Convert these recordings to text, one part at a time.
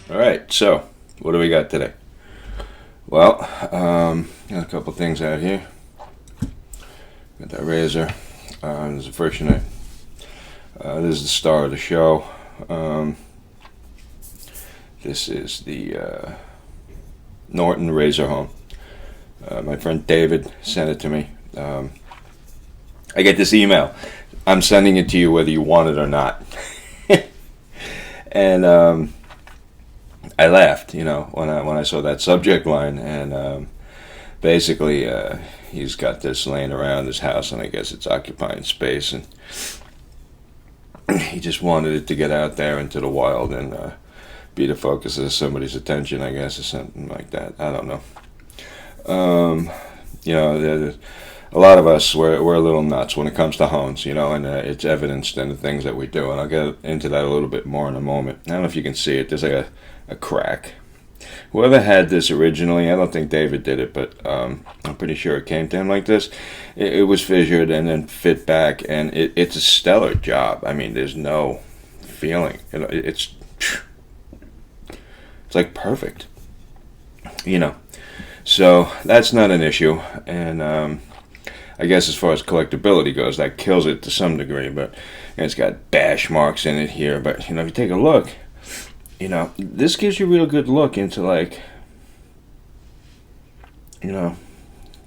All right, so what do we got today? Well, got a couple things out here. Got that razor. This is the first unit. This is the star of the show. This is the Norton razor home. My friend David sent it to me. I get this email. I'm sending it to you whether you want it or not. And I laughed, when I saw that subject line, and basically he's got this laying around his house, and I guess it's occupying space, and he just wanted it to get out there into the wild and be the focus of somebody's attention, I guess, or something like that. I don't know. A lot of us, we're a little nuts when it comes to homes, and it's evidenced in the things that we do, and I'll get into that a little bit more in a moment. I don't know if you can see it. There's like a crack. Whoever had this originally, I don't think David did it, but I'm pretty sure it came to him like this. It was fissured and then fit back, and it's a stellar job. I mean, there's no feeling. It's like perfect, So that's not an issue, and I guess as far as collectability goes, that kills it to some degree, but it's got bash marks in it here. But, if you take a look, this gives you a real good look into,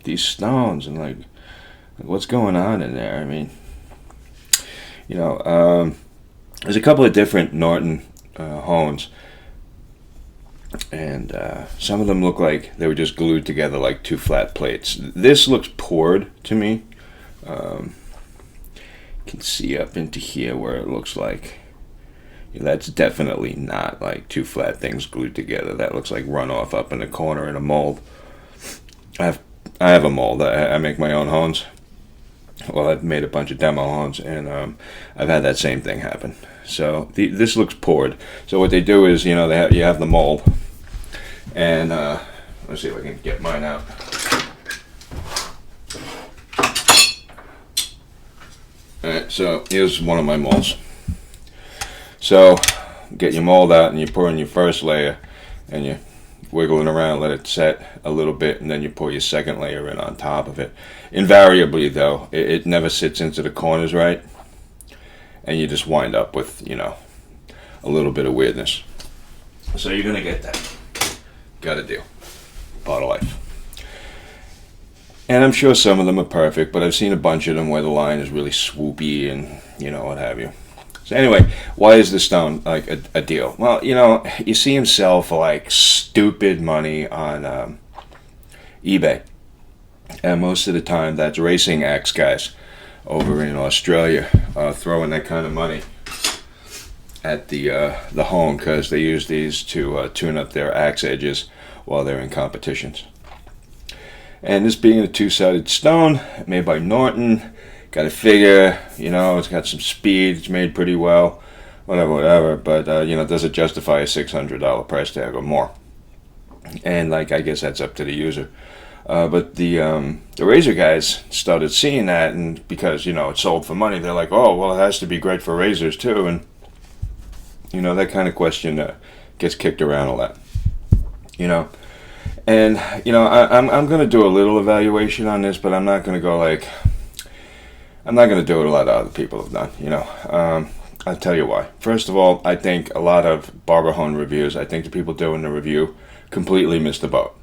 these stones and, what's going on in there. I mean, there's a couple of different Norton hones, and some of them look like they were just glued together like two flat plates. This looks poured to me. You can see up into here where it looks like that's definitely not like two flat things glued together. That looks like runoff up in the corner in a mold. I have a mold. I make my own hones. Well, I've made a bunch of demo hones, and I've had that same thing happen. So this looks poured. So what they do is, you have the mold, and let's see if I can get mine out. All right, so here's one of my molds. So get your mold out, and you pour in your first layer, and you wiggle it around, let it set a little bit, and then you pour your second layer in on top of it. Invariably, though, it never sits into the corners right, and you just wind up with, a little bit of weirdness. So you're going to get that. Got to do. Part of life. And I'm sure some of them are perfect, but I've seen a bunch of them where the line is really swoopy and, what have you. So anyway, why is this stone like a deal? Well, you see him sell for like stupid money on eBay. And most of the time that's racing axe guys over in Australia throwing that kind of money at the home, because they use these to tune up their axe edges while they're in competitions. And this being a two-sided stone made by Norton, got to figure, it's got some speed, it's made pretty well, whatever, but, does it justify a $600 price tag or more? And, I guess that's up to the user. But the razor guys started seeing that, and because, it sold for money, they're like, oh, well, it has to be great for razors, too, and, that kind of question gets kicked around a lot, And, I'm going to do a little evaluation on this, but I'm not going to go I'm not going to do what a lot of other people have done, I'll tell you why. First of all, I think a lot of barber home reviews, I think the people doing the review completely missed the boat.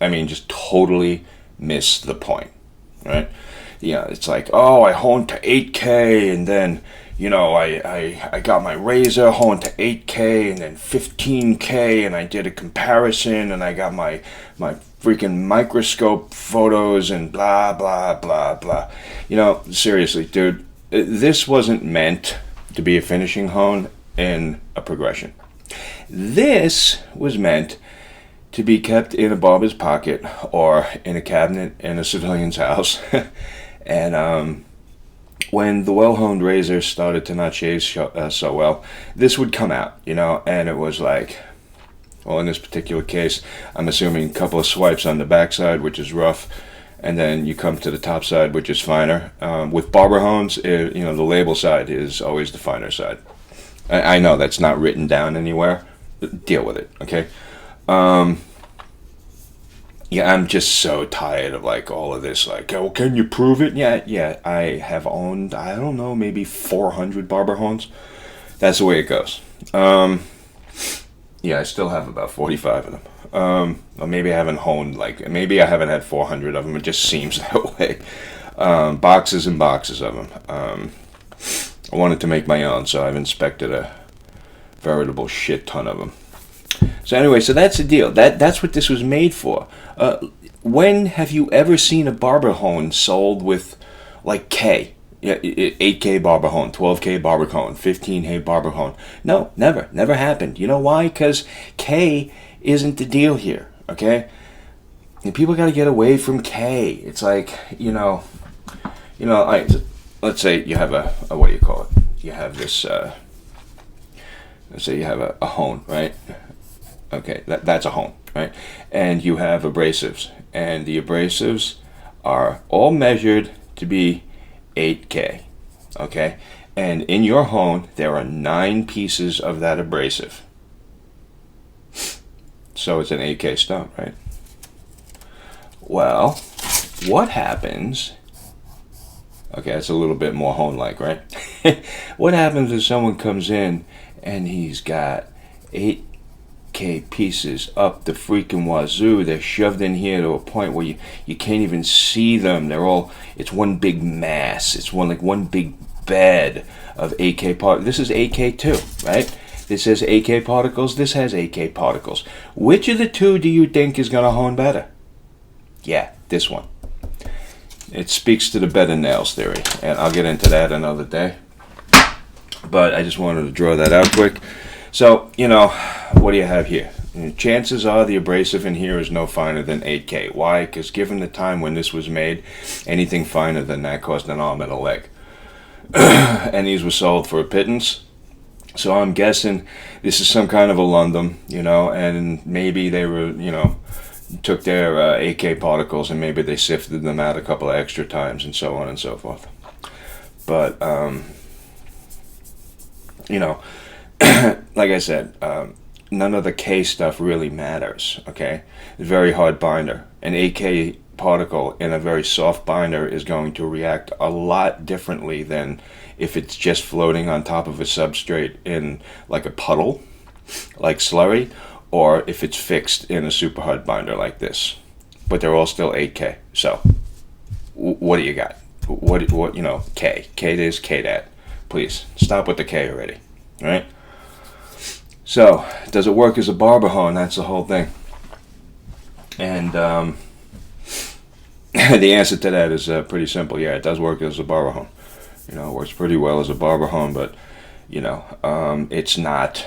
I mean, just totally missed the point, right? It's like, oh, I honed to 8K, and then, I got my razor honed to 8K, and then 15K, and I did a comparison, and I got my freaking microscope photos, and blah, blah, blah, blah. Seriously, dude, this wasn't meant to be a finishing hone in a progression. This was meant to be kept in a barber's pocket or in a cabinet in a civilian's house. And when the well-honed razor started to not shave so well, this would come out, and it was like, well, in this particular case, I'm assuming a couple of swipes on the backside, which is rough, and then you come to the top side, which is finer. With barber hones, the label side is always the finer side. I know that's not written down anywhere, deal with it, okay? Um, yeah, I'm just so tired of like all of this. Like, oh, can you prove it? Yeah, yeah. I have owned, I don't know, maybe 400 barber hones. That's the way it goes. Yeah, I still have about 45 of them. Or maybe I haven't honed like maybe I haven't had 400 of them. It just seems that way. Boxes and boxes of them. I wanted to make my own, so I've inspected a veritable shit ton of them. So anyway, so that's the deal. That's what this was made for. When have you ever seen a barber hone sold with like K? Yeah, 8K barber hone, 12K barber hone, 15K barber hone. No, never happened. You know why? Because K isn't the deal here. Okay, and people got to get away from K. It's like let's say you have a what do you call it? You have this. Let's say you have a hone, right? Okay, that's a hone, right? And you have abrasives, and the abrasives are all measured to be 8K, okay? And in your hone, there are 9 pieces of that abrasive. So it's an 8K stone, right? Well, what happens... Okay, that's a little bit more hone-like, right? What happens if someone comes in and he's got 8K pieces up the freaking wazoo? They're shoved in here to a point where you can't even see them. It's one big mass. It's one big bed of 8K particles. This is 8K too, right? This has 8K particles. This has 8K particles. Which of the two do you think is going to hone better? Yeah, this one. It speaks to the bed and nails theory, and I'll get into that another day. But I just wanted to draw that out quick. So, what do you have here? Chances are the abrasive in here is no finer than 8K. Why? Because given the time when this was made, anything finer than that cost an arm and a leg. And these were sold for a pittance. So I'm guessing this is some kind of a Lundum, and maybe they were, took their 8K particles and maybe they sifted them out a couple of extra times and so on and so forth. But, like I said, none of the K stuff really matters, okay? It's a very hard binder. An 8K particle in a very soft binder is going to react a lot differently than if it's just floating on top of a substrate in like a puddle, like slurry, or if it's fixed in a super hard binder like this. But they're all still 8K. So, what do you got? What K. K this, K that. Please, stop with the K already. All right? So, does it work as a barber hone? That's the whole thing. And the answer to that is pretty simple. Yeah, it does work as a barber hone. It works pretty well as a barber hone, but, it's not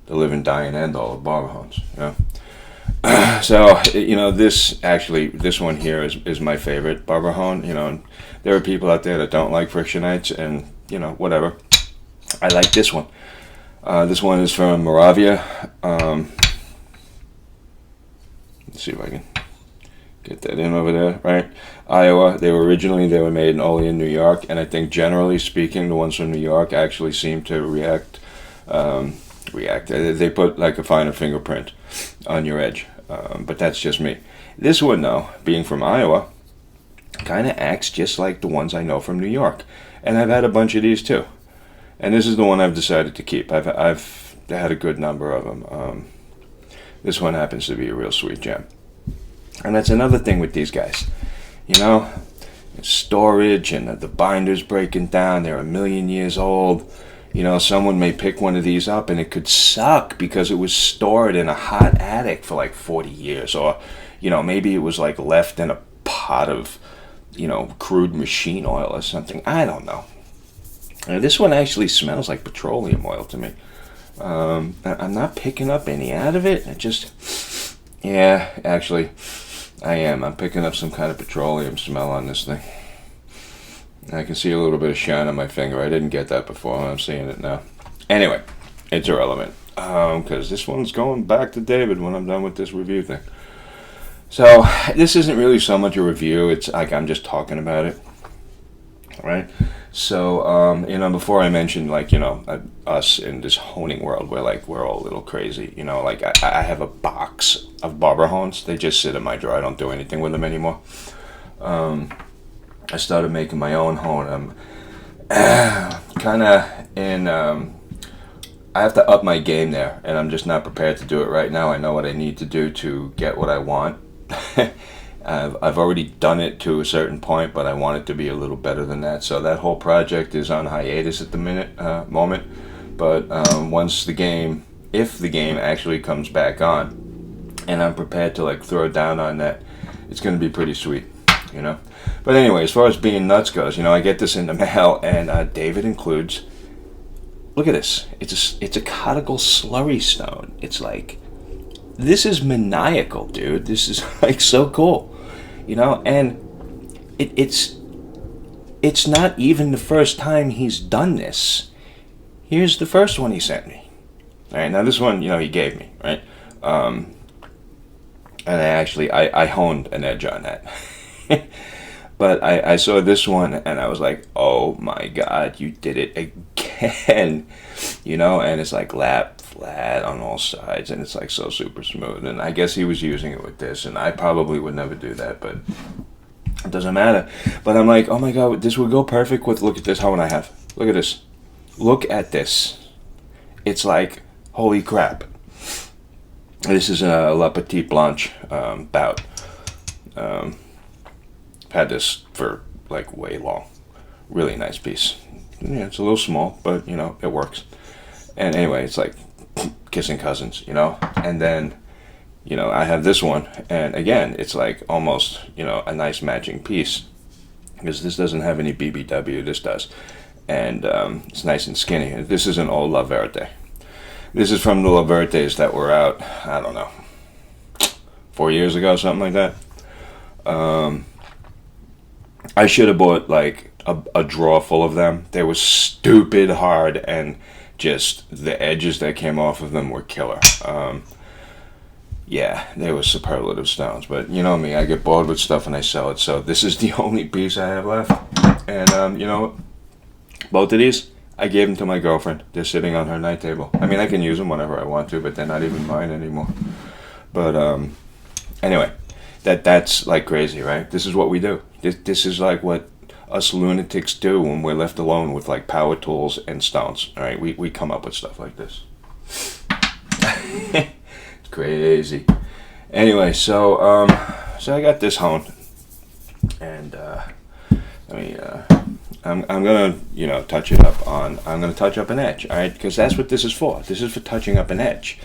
the living, dying end all of barber hones. So, this one here is my favorite barber hone. And there are people out there that don't like frictionites, and, whatever. I like this one. This one is from Moravia. Let's see if I can get that in over there, right? Iowa. They were made only in New York, and I think generally speaking, the ones from New York actually seem to react. They put like a finer fingerprint on your edge, but that's just me. This one, though, being from Iowa, kind of acts just like the ones I know from New York, and I've had a bunch of these too. And this is the one I've decided to keep. I've had a good number of them. This one happens to be a real sweet gem. And that's another thing with these guys. Storage and the binder's breaking down. They're 1,000,000 years old. Someone may pick one of these up and it could suck because it was stored in a hot attic for like 40 years. Or, maybe it was like left in a pot of, crude machine oil or something. I don't know. This one actually smells like petroleum oil to me. I'm not picking up any out of it. Yeah, actually, I am. I'm picking up some kind of petroleum smell on this thing. I can see a little bit of shine on my finger. I didn't get that before. I'm seeing it now. Anyway, it's irrelevant. Because this one's going back to David when I'm done with this review thing. So, this isn't really so much a review. It's like I'm just talking about it. Right? So, before I mentioned, like, us in this honing world, we're all a little crazy. Like, I have a box of barber hones. They just sit in my drawer. I don't do anything with them anymore. I started making my own hone. I'm kind of in. I have to up my game there, and I'm just not prepared to do it right now. I know what I need to do to get what I want. I've already done it to a certain point, but I want it to be a little better than that. So that whole project is on hiatus at the moment. But if the game actually comes back on, and I'm prepared to like throw down on that, it's going to be pretty sweet, you know. But anyway, as far as being nuts goes, I get this in the mail, and David includes. Look at this. It's a conical slurry stone. It's like, this is maniacal, dude. This is like so cool, and it's not even the first time he's done this. Here's the first one he sent me. All right, now this one, he gave me, right? And I honed an edge on that. But I saw this one and I was like, oh my God, you did it again, and it's like lap flat on all sides and it's like so super smooth. And I guess he was using it with this, and I probably would never do that, but it doesn't matter. But I'm like, oh my God, this would go perfect with, look at this hone I have. Look at this. Look at this. It's like, holy crap. This is a La Petite Blanche bout. Had this for like way long. Really nice piece. Yeah, it's a little small, but it works. And anyway, it's like kissing cousins, And then, I have this one, and again, it's like almost, a nice matching piece. Because this doesn't have any BBW, this does. And it's nice and skinny. This is an old La Verte. This is from the La Vertes that were out, I don't know, 4 years ago, something like that. I should have bought like a drawer full of them. They were stupid hard, and just the edges that came off of them were killer. Yeah, they were superlative stones. But you know me, I get bored with stuff and I sell it. So this is the only piece I have left. And you know what? Both of these, I gave them to my girlfriend. They're sitting on her night table. I mean, I can use them whenever I want to, but they're not even mine anymore. But anyway, that's like crazy, right? This is what we do. This is like what us lunatics do when we're left alone with like power tools and stones. All right, we come up with stuff like this. It's crazy. Anyway, so I got this hone, and I'm gonna touch it up on. I'm gonna touch up an edge. All right, because that's what this is for. This is for touching up an edge.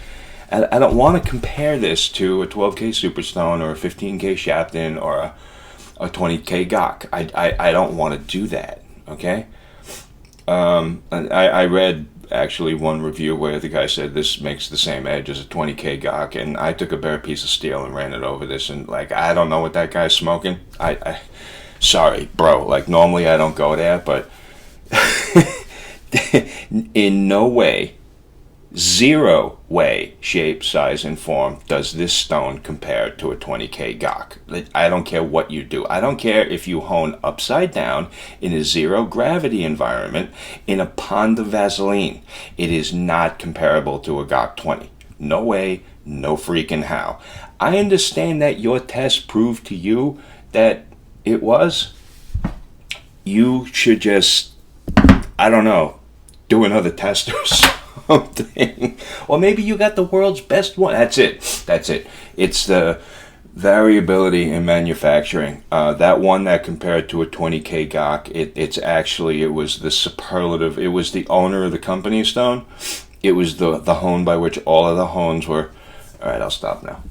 I don't want to compare this to a 12K Superstone or a 15K Shapton or a 20K Gok. I don't want to do that, okay? I read actually one review where the guy said this makes the same edge as a 20K Gok, and I took a bare piece of steel and ran it over this, and like, I don't know what that guy's smoking. Sorry, bro, like normally I don't go there, but in no way, zero way, shape, size, and form does this stone compare to a 20K Gok. I don't care what you do. I don't care if you hone upside down in a zero gravity environment in a pond of Vaseline. It is not comparable to a Gok 20. No way, no freaking how. I understand that your test proved to you that it was. You should just, I don't know, do another test or something. Or maybe you got the world's best one. That's it. It's the variability in manufacturing. That one that compared to a 20K Gok, it was the superlative. It was the owner of the company stone. It was the hone by which all of the hones were. All right, I'll stop now.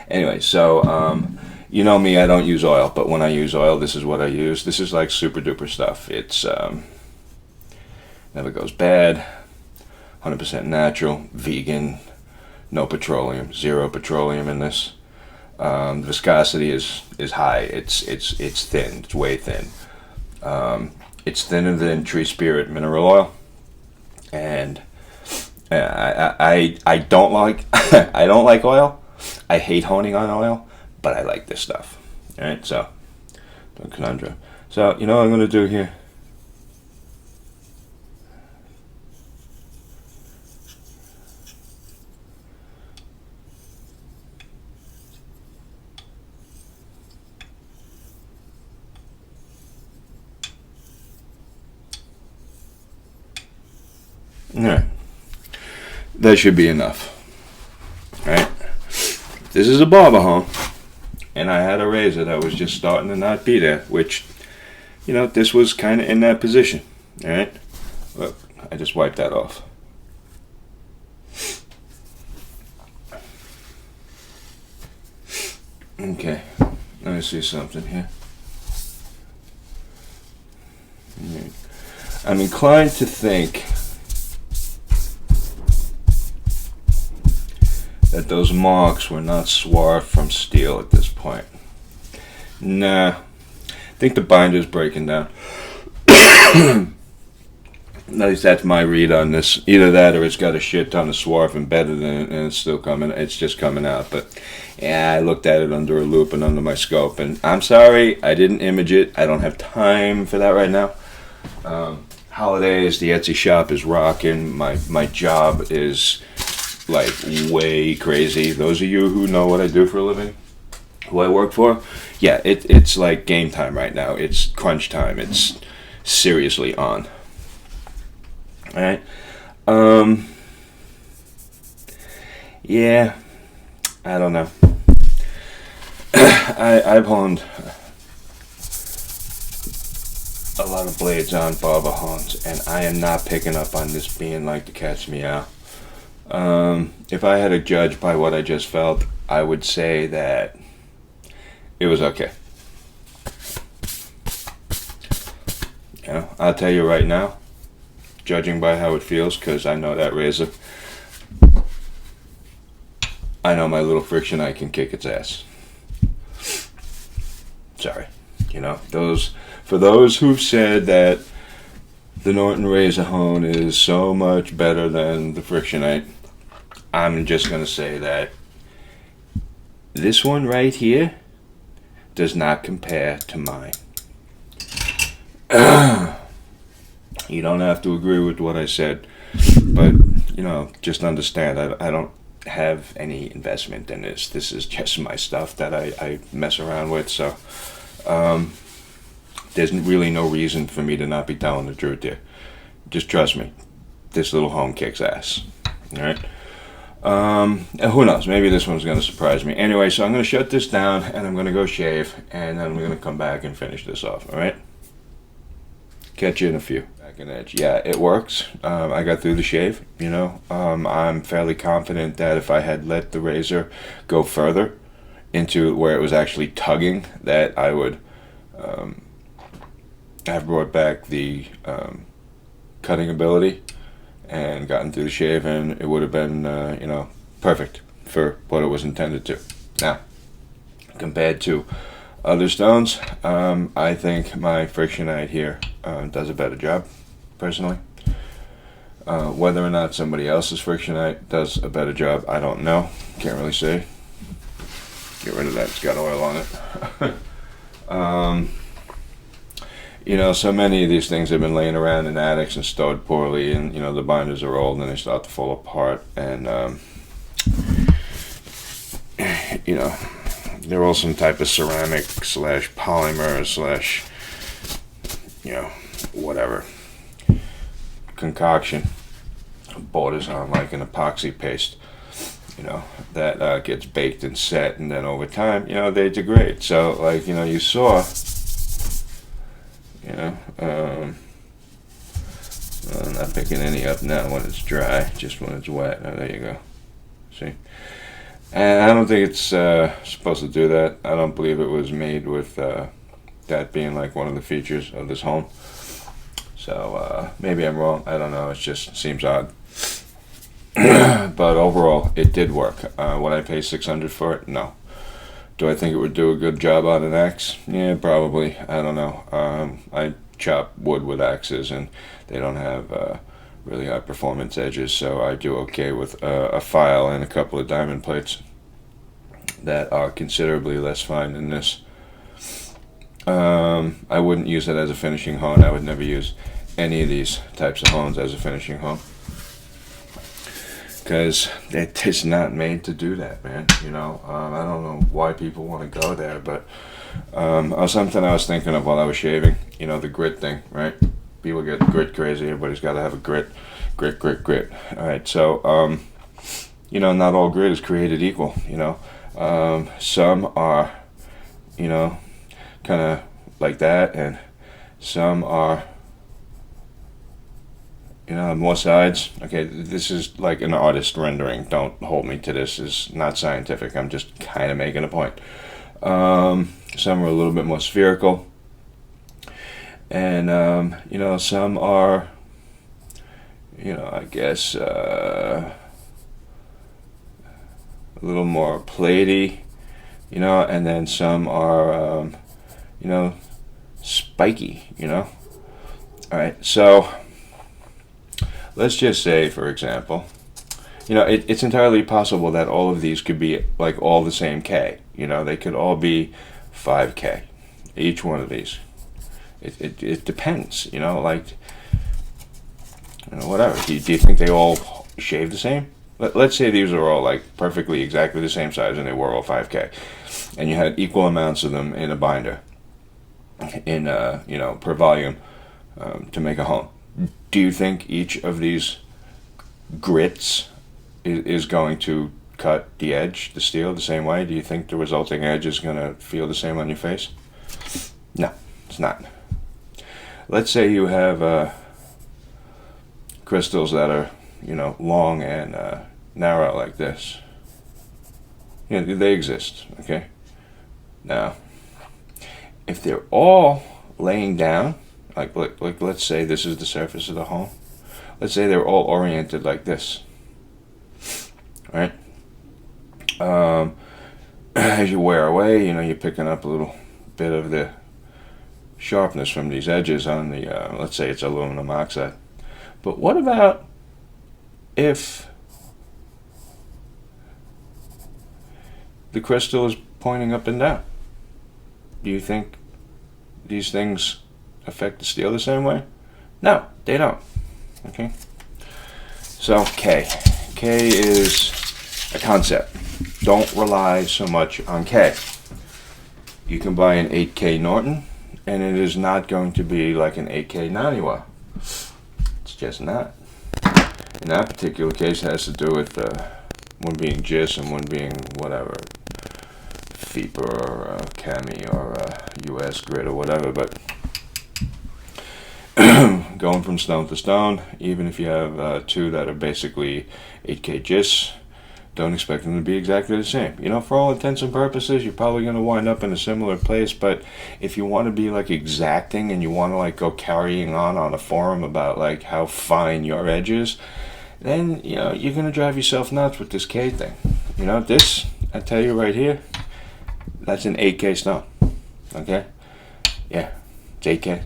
Anyway, so you know me, I don't use oil, but when I use oil, this is what I use. This is like super duper stuff. It's never goes bad, 100% natural, vegan, no petroleum, zero petroleum in this. Viscosity is high. It's thin. It's way thin. It's thinner than tree spirit mineral oil, and I don't like I don't like oil. I hate honing on oil, but I like this stuff. All right, so conundrum. So, you know what I'm going to do here? Alright. That should be enough. Alright. This is a barber home. And I had a razor that was just starting to not be there, which, you know, this was kind of in that position. Alright. Look, I just wiped that off. Okay. Let me see something here. I'm inclined to think that those marks were not swarf from steel at this point. Nah, I think the binder's breaking down. At least that's my read on this. Either that or it's got a shit ton of swarf embedded in it and it's still coming, it's just coming out. But yeah, I looked at it under a loop and under my scope, and I'm sorry, I didn't image it. I don't have time for that right now. Holidays, the Etsy shop is rocking. My job is like way crazy. Those of you who know what I do for a living, who I work for, yeah, it's like game time right now. It's crunch time. It's seriously on. All right. Yeah, I don't know. I've honed a lot of blades on barber hones, and I am not picking up on this being like the cat's meow. If I had to judge by what I just felt, I would say that it was okay. You know, I'll tell you right now, judging by how it feels, because I know that razor, I know my little Frictionite can kick its ass. Sorry. You know, for those who've said that the Norton razor hone is so much better than the Frictionite, I'm just going to say that this one right here does not compare to mine. You don't have to agree with what I said, but, you know, just understand I don't have any investment in this. This is just my stuff that I mess around with, so there's really no reason for me to not be telling the truth here. Just trust me, this little home kicks ass. Alright? Who knows, maybe this one's going to surprise me. Anyway, so I'm going to shut this down, and I'm going to go shave, and then I'm going to come back and finish this off, alright? Catch you in a few. Back in edge. Yeah, it works. I got through the shave, you know. I'm fairly confident that if I had let the razor go further into where it was actually tugging, that I would have brought back the cutting ability and gotten through the shave, and it would have been, you know, perfect for what it was intended to. Now, compared to other stones, I think my Frictionite here does a better job, personally. Whether or not somebody else's Frictionite does a better job, I don't know. Can't really say. Get rid of that, it's got oil on it. You know, so many of these things have been laying around in attics and stored poorly, and, you know, the binders are old and they start to fall apart, and, you know, they're all some type of ceramic slash polymer slash, you know, whatever concoction borders on like an epoxy paste, you know, that gets baked and set, and then over time, you know, they degrade. So, like, you know, you saw, you know, I'm not picking any up now when it's dry, just when it's wet. Oh, there you go. See? And I don't think it's supposed to do that. I don't believe it was made with that being like one of the features of this home. So maybe I'm wrong. I don't know. It just seems odd. But overall, it did work. Would I pay $600 for it? No. Do I think it would do a good job on an axe? Yeah, probably. I don't know. I chop wood with axes, and they don't have really high performance edges, so I do okay with a file and a couple of diamond plates that are considerably less fine than this. I wouldn't use it as a finishing hone. I would never use any of these types of hones as a finishing hone, because they're just not made to do that, man. You know, I don't know why people want to go there, but something I was thinking of while I was shaving. You know, the grit thing, right? People get grit crazy. Everybody's got to have a grit. All right, so you know, not all grit is created equal. You know, some are, you know, kind of like that, and some are, you know, more sides. Okay, this is like an artist rendering. Don't hold me to this. It's not scientific. I'm just kind of making a point. Some are a little bit more spherical, and you know, some are, you know, I guess a little more platey, you know, and then some are, you know, spiky, you know. All right, so let's just say, for example, you know, it's entirely possible that all of these could be like all the same K. You know, they could all be 5K, each one of these. It depends, you know, like, you know, whatever. Do you think they all shave the same? Let's say these are all like perfectly exactly the same size and they were all 5K, and you had equal amounts of them in a binder, in you know, per volume, to make a hone. Do you think each of these grits is going to cut the edge, the steel, the same way? Do you think the resulting edge is going to feel the same on your face? No, it's not. Let's say you have crystals that are, you know, long and narrow like this. You know, they exist, okay? Now, if they're all laying down, like let's say this is the surface of the hone. Let's say they're all oriented like this, right? As you wear away, you know, you're picking up a little bit of the sharpness from these edges on the, let's say it's aluminum oxide. But what about if the crystal is pointing up and down? Do you think these things affect the steel the same way? No, they don't. Okay. So K is a concept. Don't rely so much on K. You can buy an 8K Norton, and it is not going to be like an 8K Naniwa. It's just not. In that particular case, it has to do with one being JIS and one being whatever, FIPA or CAMI or US grid or whatever. But going from stone to stone, even if you have two that are basically 8K JIS, don't expect them to be exactly the same. You know, for all intents and purposes, you're probably going to wind up in a similar place, but if you want to be like exacting and you want to like go carrying on a forum about like how fine your edge is, then, you know, you're going to drive yourself nuts with this K thing. You know, this, I tell you right here, that's an 8K stone. Okay? Yeah, it's 8K.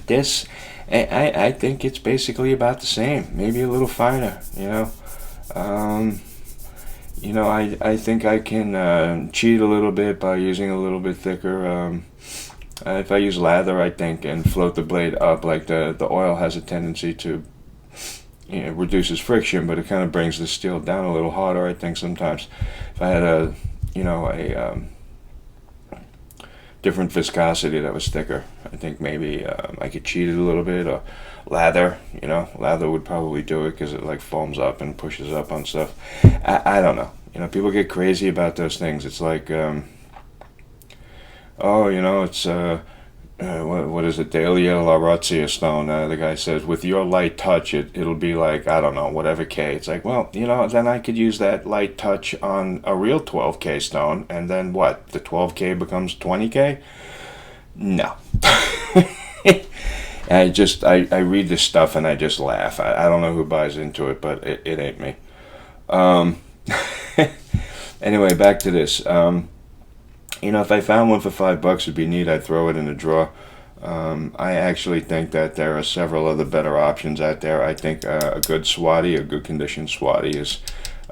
This, I think it's basically about the same, maybe a little finer, you know. You know, I think I can cheat a little bit by using a little bit thicker. If I use lather, I think, and float the blade up, like the oil has a tendency to, you know, reduces friction, but it kind of brings the steel down a little harder, I think, sometimes. If I had a, you know, a different viscosity that was thicker, I think maybe I could cheat it a little bit, or lather, you know, lather would probably do it because it like foams up and pushes up on stuff. I don't know, you know, people get crazy about those things. It's like, oh, you know, it's what is it, Delia Larazia stone. The guy says, with your light touch, it'll be like, I don't know, whatever K. It's like, well, you know, then I could use that light touch on a real 12K stone, and then what? The 12K becomes 20K? No. I read this stuff and I just laugh. I don't know who buys into it, but it ain't me. Anyway, back to this. You know, if I found one for $5, it'd be neat. I'd throw it in a drawer. I actually think that there are several other better options out there. I think a good Swati, a good condition Swati, is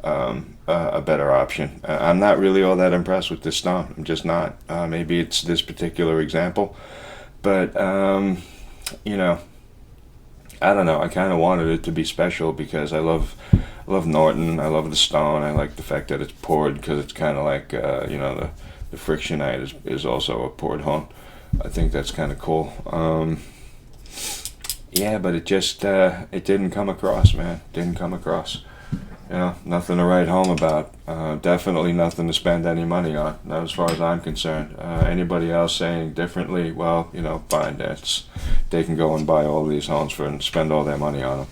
a better option. I'm not really all that impressed with this stone. I'm just not. Maybe it's this particular example, but you know, I don't know. I kind of wanted it to be special because I love Norton. I love the stone. I like the fact that it's poured because it's kind of like you know, the frictionite is also a poured hone. I think that's kind of cool. Yeah, but it just it didn't come across, man. Didn't come across. You know, nothing to write home about. Definitely nothing to spend any money on. Not as far as I'm concerned. Anybody else saying differently? Well, you know, fine. They can go and buy all these homes for and spend all their money on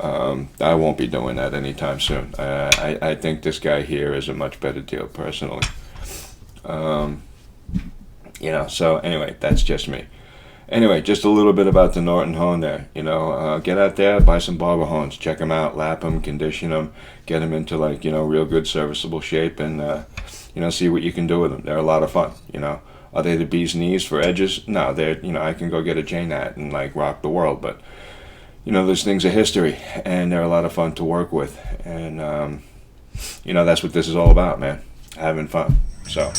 them. I won't be doing that anytime soon. I think this guy here is a much better deal, personally. You know, so anyway, that's just me. Anyway, just a little bit about the Norton hone there. You know, get out there, buy some barber hones, check them out, lap them, condition them, get them into like, you know, real good serviceable shape, and you know, see what you can do with them. They're a lot of fun. You know, are they the bee's knees for edges? No, they're, you know, I can go get a J-Nat and like rock the world, but you know, those things are history, and they're a lot of fun to work with, and you know, that's what this is all about, man. Having fun. So.